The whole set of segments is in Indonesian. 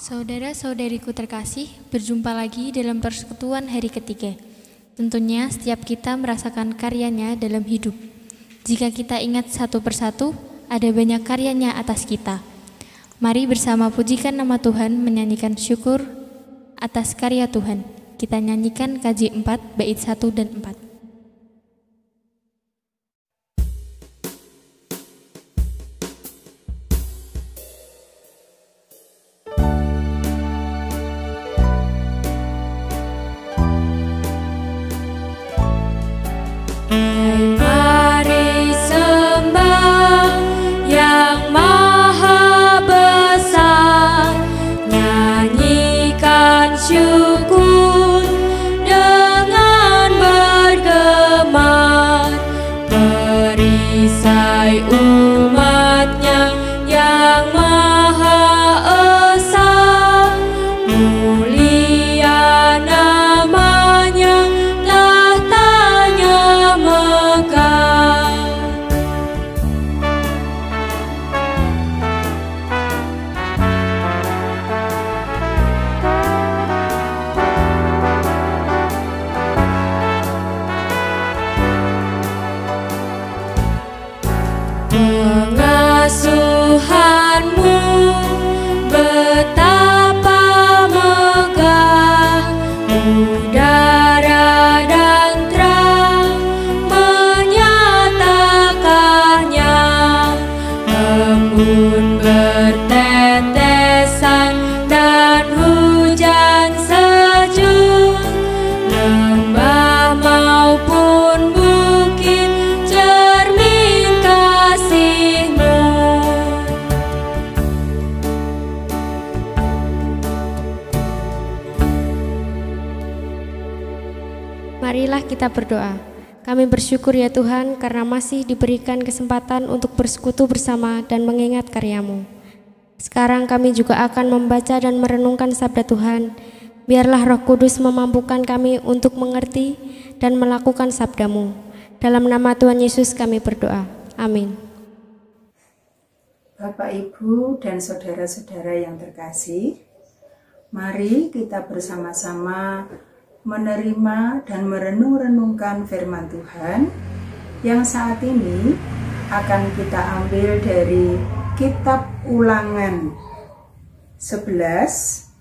Saudara-saudariku terkasih, berjumpa lagi dalam persekutuan hari ketiga. Tentunya setiap kita merasakan karyanya dalam hidup. Jika kita ingat satu persatu, ada banyak karyanya atas kita. Mari bersama pujikan nama Tuhan, menyanyikan syukur atas karya Tuhan. Kita nyanyikan KJ 4 bait 1 dan 4. Syukur dengan bergema, perisai umatnya yang Maha Esa, mulia namanya, tahtanya megah. Pengasuhanmu betapa megah, udara dan terang menyatakannya, embun bertetesan dan hujan sejuk, lembah maupun bukit cermin kasih-Mu. Marilah kita berdoa. Kami bersyukur ya Tuhan karena masih diberikan kesempatan untuk bersekutu bersama dan mengingat karya-Mu. Sekarang kami juga akan membaca dan merenungkan sabda Tuhan. Biarlah Roh Kudus memampukan kami untuk mengerti dan melakukan sabda-Mu. Dalam nama Tuhan Yesus kami berdoa. Amin. Bapak, Ibu, dan saudara-saudara yang terkasih, mari kita bersama-sama menerima dan merenung-renungkan firman Tuhan yang saat ini akan kita ambil dari Kitab Ulangan 11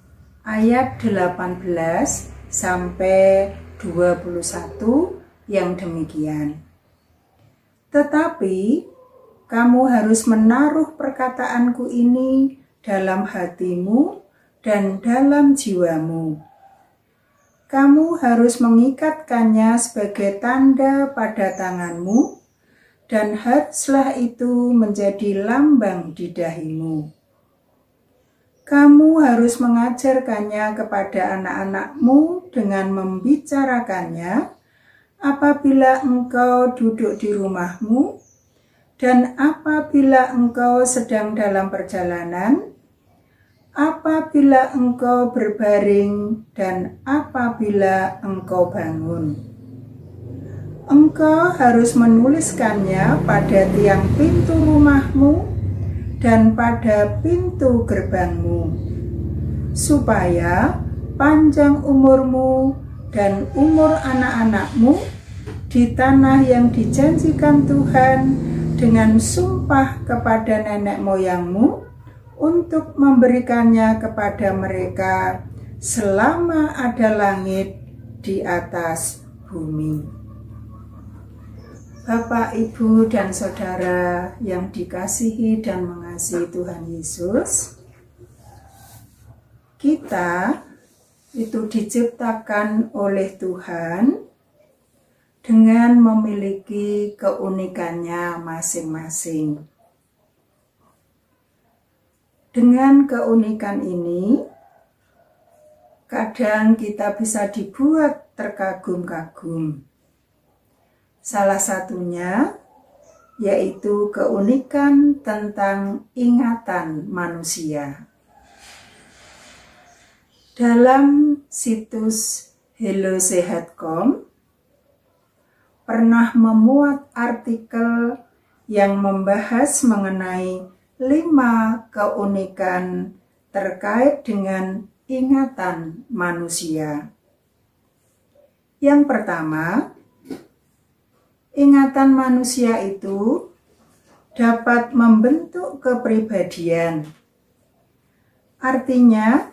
ayat 18 sampai 21 yang demikian. Tetapi kamu harus menaruh perkataanku ini dalam hatimu dan dalam jiwamu. Kamu harus mengikatkannya sebagai tanda pada tanganmu, dan haruslah itu menjadi lambang di dahimu. Kamu harus mengajarkannya kepada anak-anakmu dengan membicarakannya apabila engkau duduk di rumahmu, dan apabila engkau sedang dalam perjalanan, apabila engkau berbaring, dan apabila engkau bangun. Engkau harus menuliskannya pada tiang pintu rumahmu dan pada pintu gerbangmu, supaya panjang umurmu dan umur anak-anakmu di tanah yang dijanjikan Tuhan dengan sumpah kepada nenek moyangmu, untuk memberikannya kepada mereka selama ada langit di atas bumi. Bapak, Ibu, dan saudara yang dikasihi dan mengasihi Tuhan Yesus, kita itu diciptakan oleh Tuhan dengan memiliki keunikannya masing-masing. Dengan keunikan ini, kadang kita bisa dibuat terkagum-kagum. Salah satunya yaitu keunikan tentang ingatan manusia. Dalam situs hellosehat.com pernah memuat artikel yang membahas mengenai 5 keunikan terkait dengan ingatan manusia. Yang pertama, ingatan manusia itu dapat membentuk kepribadian. Artinya,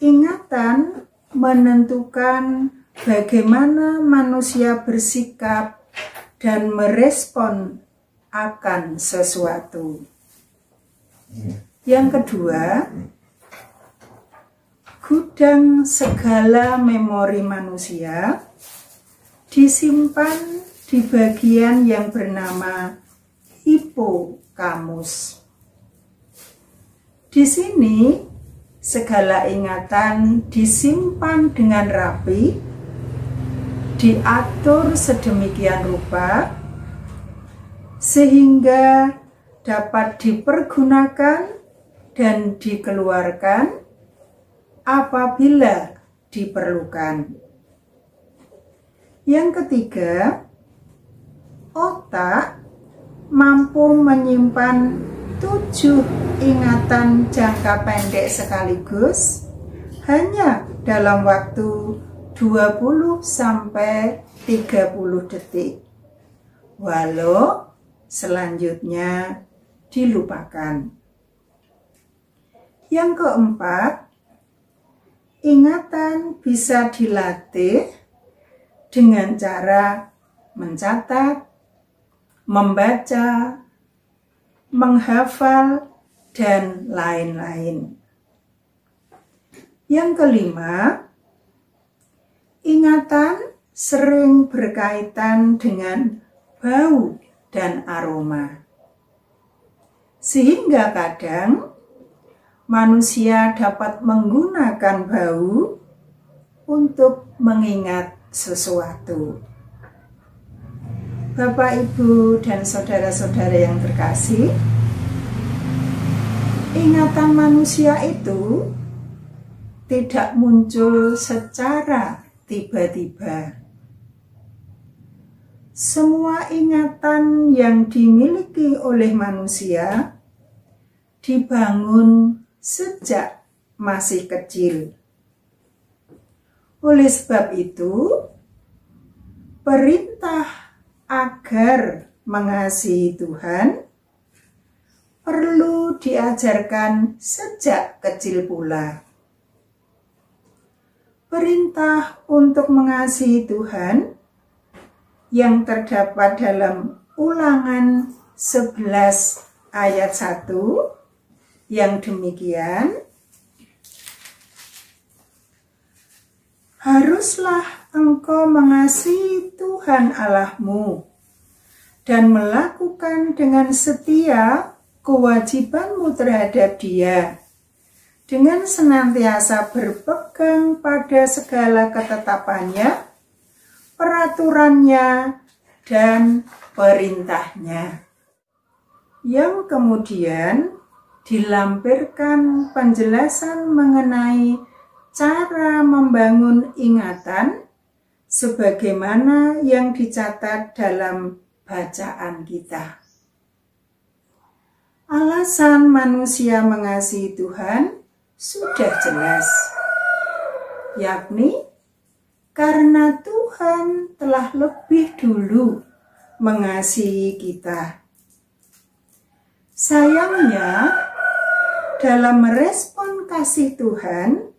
ingatan menentukan bagaimana manusia bersikap dan merespon akan sesuatu. Yang kedua, gudang segala memori manusia disimpan di bagian yang bernama hipokamus. Di sini, segala ingatan disimpan dengan rapi, diatur sedemikian rupa, sehingga dapat dipergunakan dan dikeluarkan apabila diperlukan. Yang ketiga, otak mampu menyimpan 7 ingatan jangka pendek sekaligus hanya dalam waktu 20 sampai 30 detik. Walau selanjutnya dilupakan. Yang keempat, ingatan bisa dilatih dengan cara mencatat, membaca, menghafal, dan lain-lain. Yang kelima, ingatan sering berkaitan dengan bau dan aroma. Sehingga kadang manusia dapat menggunakan bau untuk mengingat sesuatu. Bapak, Ibu, dan saudara-saudara yang terkasih, ingatan manusia itu tidak muncul secara tiba-tiba. Semua ingatan yang dimiliki oleh manusia dibangun sejak masih kecil. Oleh sebab itu, perintah agar mengasihi Tuhan perlu diajarkan sejak kecil pula. Perintah untuk mengasihi Tuhan yang terdapat dalam Ulangan 11 ayat 1 yang demikian, haruslah engkau mengasihi Tuhan Allahmu dan melakukan dengan setia kewajibanmu terhadap Dia, dengan senantiasa berpegang pada segala ketetapannya, peraturannya, dan perintahnya. Yang kemudian dilampirkan penjelasan mengenai cara membangun ingatan sebagaimana yang dicatat dalam bacaan kita. Alasan manusia mengasihi Tuhan sudah jelas, yakni karena Tuhan telah lebih dulu mengasihi kita. Sayangnya, dalam merespon kasih Tuhan,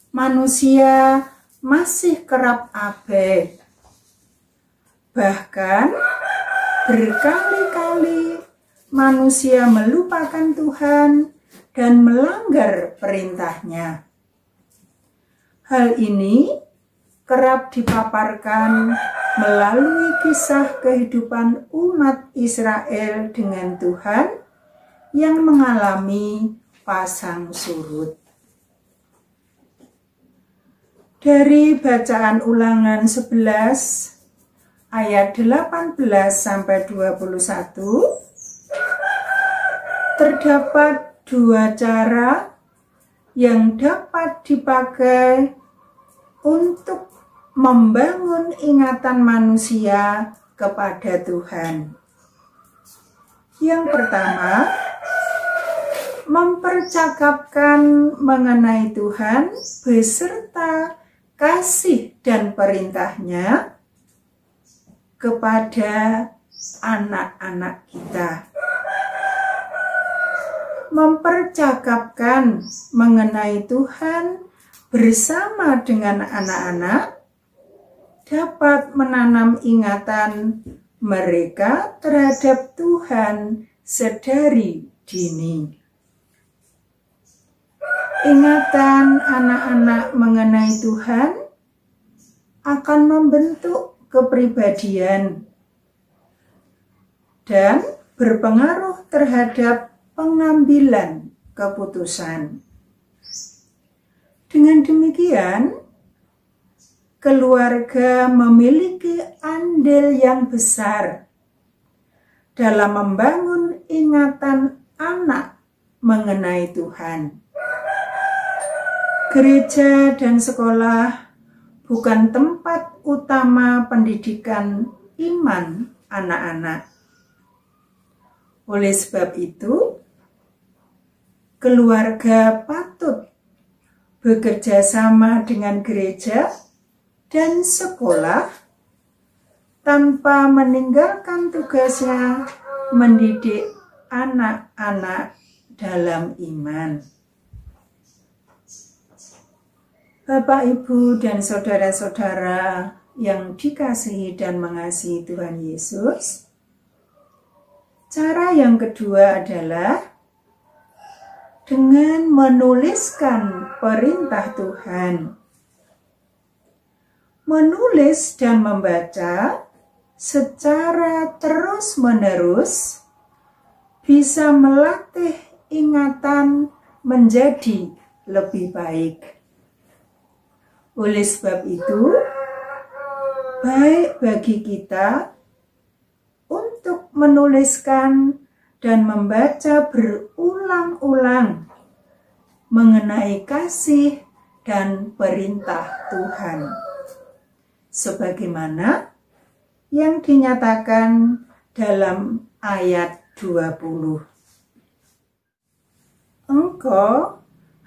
manusia masih kerap abai. Bahkan berkali-kali manusia melupakan Tuhan dan melanggar perintahnya. Hal ini kerap dipaparkan melalui kisah kehidupan umat Israel dengan Tuhan yang mengalami pasang surut. Dari bacaan Ulangan 11 ayat 18 sampai 21 terdapat 2 cara yang dapat dipakai untuk membangun ingatan manusia kepada Tuhan. Yang pertama, mempercakapkan mengenai Tuhan beserta kasih dan perintahnya kepada anak-anak kita. Mempercakapkan mengenai Tuhan bersama dengan anak-anak dapat menanam ingatan mereka terhadap Tuhan sedari dini. Ingatan anak-anak mengenai Tuhan akan membentuk kepribadian dan berpengaruh terhadap pengambilan keputusan. Dengan demikian, keluarga memiliki andil yang besar dalam membangun ingatan anak mengenai Tuhan. Gereja dan sekolah bukan tempat utama pendidikan iman anak-anak. Oleh sebab itu, keluarga patut bekerja sama dengan gereja dan sekolah tanpa meninggalkan tugasnya mendidik anak-anak dalam iman. Bapak, Ibu, dan saudara-saudara yang dikasihi dan mengasihi Tuhan Yesus, cara yang kedua adalah dengan menuliskan perintah Tuhan. Menulis dan membaca secara terus-menerus bisa melatih ingatan menjadi lebih baik. Oleh sebab itu, baik bagi kita untuk menuliskan dan membaca berulang-ulang mengenai kasih dan perintah Tuhan, sebagaimana yang dinyatakan dalam ayat 20. Engkau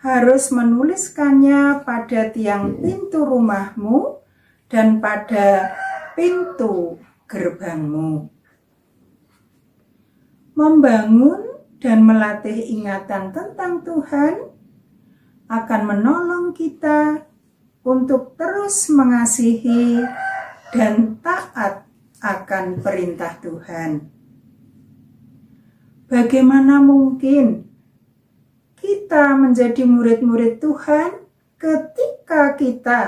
harus menuliskannya pada tiang pintu rumahmu dan pada pintu gerbangmu. Membangun dan melatih ingatan tentang Tuhan akan menolong kita untuk terus mengasihi dan taat akan perintah Tuhan. Bagaimana mungkin kita menjadi murid-murid Tuhan ketika kita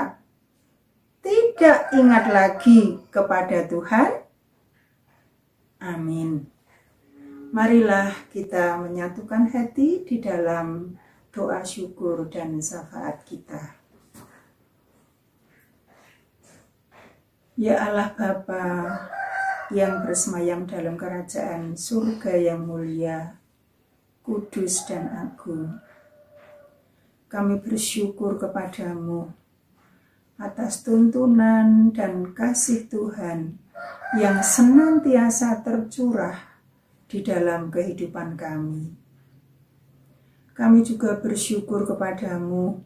tidak ingat lagi kepada Tuhan? Amin. Marilah kita menyatukan hati di dalam doa syukur dan syafaat kita. Ya Allah Bapa yang bersemayam dalam kerajaan surga yang mulia, kudus dan agung, kami bersyukur kepadamu atas tuntunan dan kasih Tuhan yang senantiasa tercurah di dalam kehidupan kami. Kami juga bersyukur kepadamu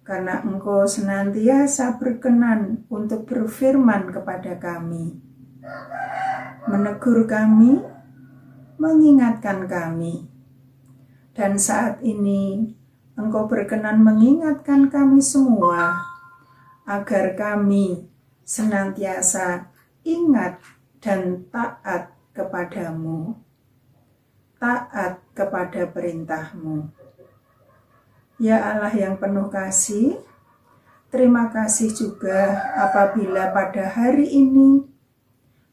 karena Engkau senantiasa berkenan untuk berfirman kepada kami, menegur kami, mengingatkan kami. Dan saat ini Engkau berkenan mengingatkan kami semua agar kami senantiasa ingat dan taat kepadamu, taat kepada perintahmu. Ya Allah yang penuh kasih, terima kasih juga apabila pada hari ini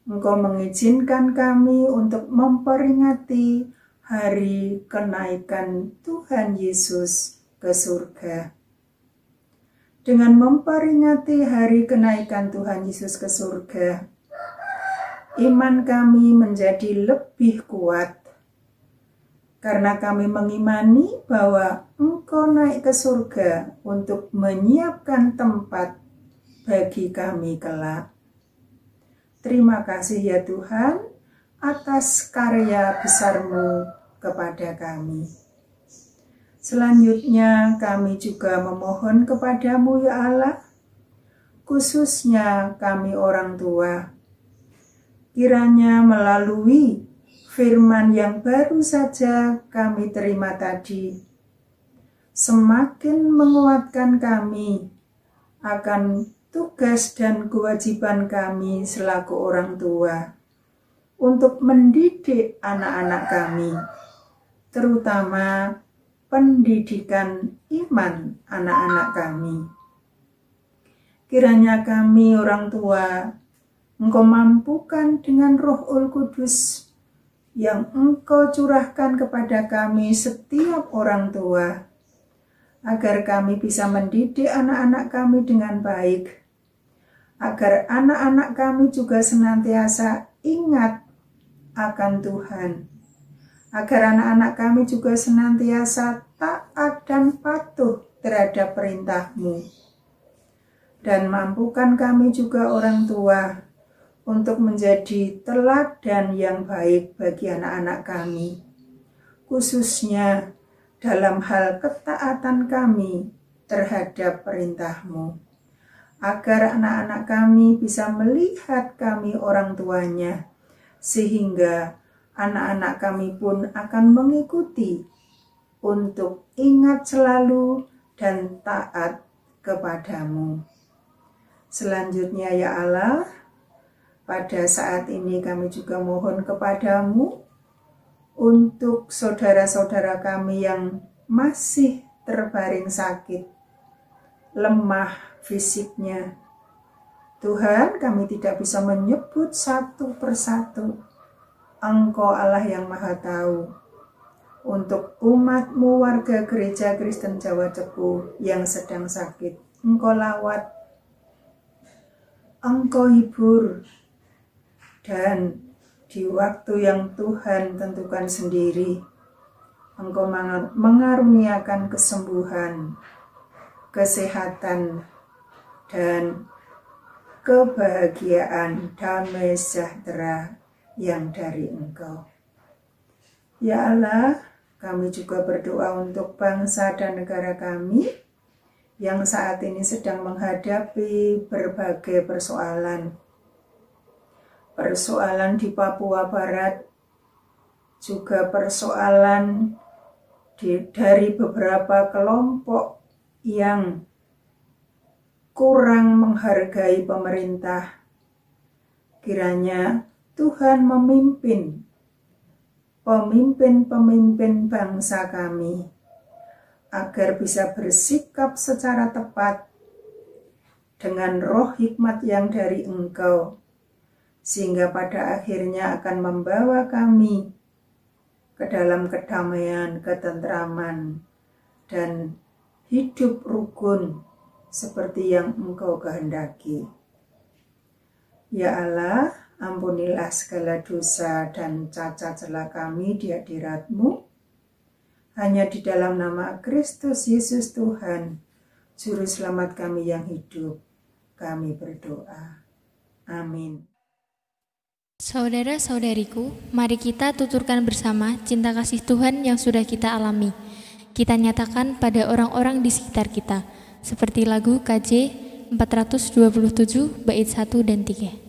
Engkau mengizinkan kami untuk memperingati hari kenaikan Tuhan Yesus ke surga. Dengan memperingati hari kenaikan Tuhan Yesus ke surga, iman kami menjadi lebih kuat karena kami mengimani bahwa Engkau naik ke surga untuk menyiapkan tempat bagi kami kelak. Terima kasih ya Tuhan atas karya besar-Mu kepada kami. Selanjutnya kami juga memohon kepadamu ya Allah, khususnya kami orang tua. Kiranya melalui firman yang baru saja kami terima tadi, semakin menguatkan kami akan tugas dan kewajiban kami selaku orang tua untuk mendidik anak-anak kami, terutama pendidikan iman anak-anak kami. Kiranya kami orang tua, Engkau mampukan dengan Roh Kudus yang Engkau curahkan kepada kami setiap orang tua, agar kami bisa mendidik anak-anak kami dengan baik, agar anak-anak kami juga senantiasa ingat akan Tuhan, agar anak-anak kami juga senantiasa taat dan patuh terhadap perintah-Mu. Dan mampukan kami juga orang tua untuk menjadi teladan yang baik bagi anak-anak kami, khususnya dalam hal ketaatan kami terhadap perintah-Mu, agar anak-anak kami bisa melihat kami orang tuanya, sehingga anak-anak kami pun akan mengikuti untuk ingat selalu dan taat kepadamu. Selanjutnya ya Allah, pada saat ini kami juga mohon kepadamu untuk saudara-saudara kami yang masih terbaring sakit, lemah fisiknya. Tuhan, kami tidak bisa menyebut satu persatu. Engkau Allah yang Maha Tahu. Untuk umat-Mu warga Gereja Kristen Jawa Cepu yang sedang sakit, Engkau lawat, Engkau hibur, dan di waktu yang Tuhan tentukan sendiri, Engkau mengaruniakan kesembuhan, kesehatan, dan kebahagiaan, damai sejahtera yang dari Engkau. Ya Allah, kami juga berdoa untuk bangsa dan negara kami yang saat ini sedang menghadapi berbagai persoalan. Persoalan di Papua Barat, juga persoalan dari beberapa kelompok yang kurang menghargai pemerintah. Kiranya Tuhan memimpin pemimpin-pemimpin bangsa kami agar bisa bersikap secara tepat dengan roh hikmat yang dari Engkau, sehingga pada akhirnya akan membawa kami ke dalam kedamaian, ketentraman, dan hidup rukun seperti yang Engkau kehendaki. Ya Allah, ampunilah segala dosa dan cacat celah kami di hadirat-Mu. Hanya di dalam nama Kristus Yesus Tuhan, Juru Selamat kami yang hidup, kami berdoa. Amin. Saudara-saudariku, mari kita tuturkan bersama cinta kasih Tuhan yang sudah kita alami. Kita nyatakan pada orang-orang di sekitar kita, seperti lagu KJ 427 bait 1 dan 3.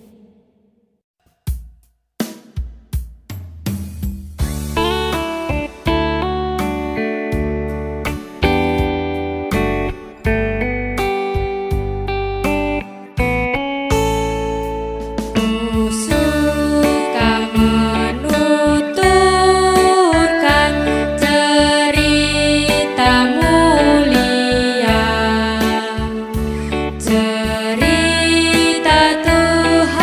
Cerita Tuhan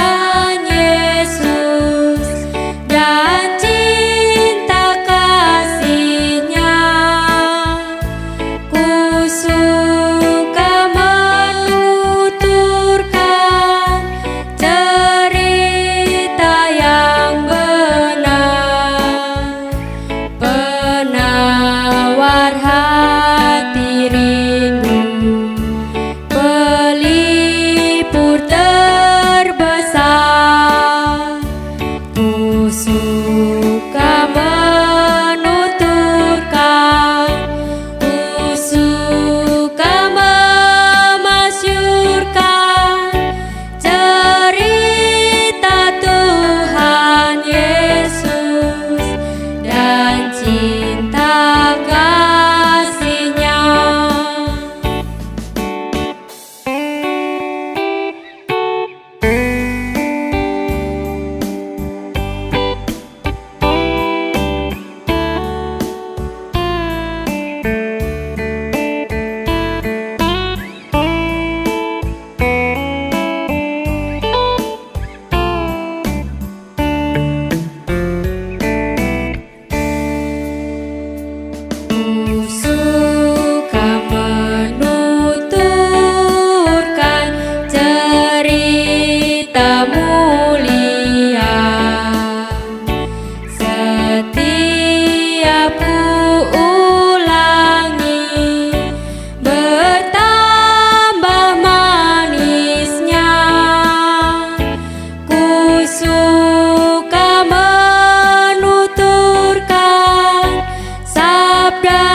dan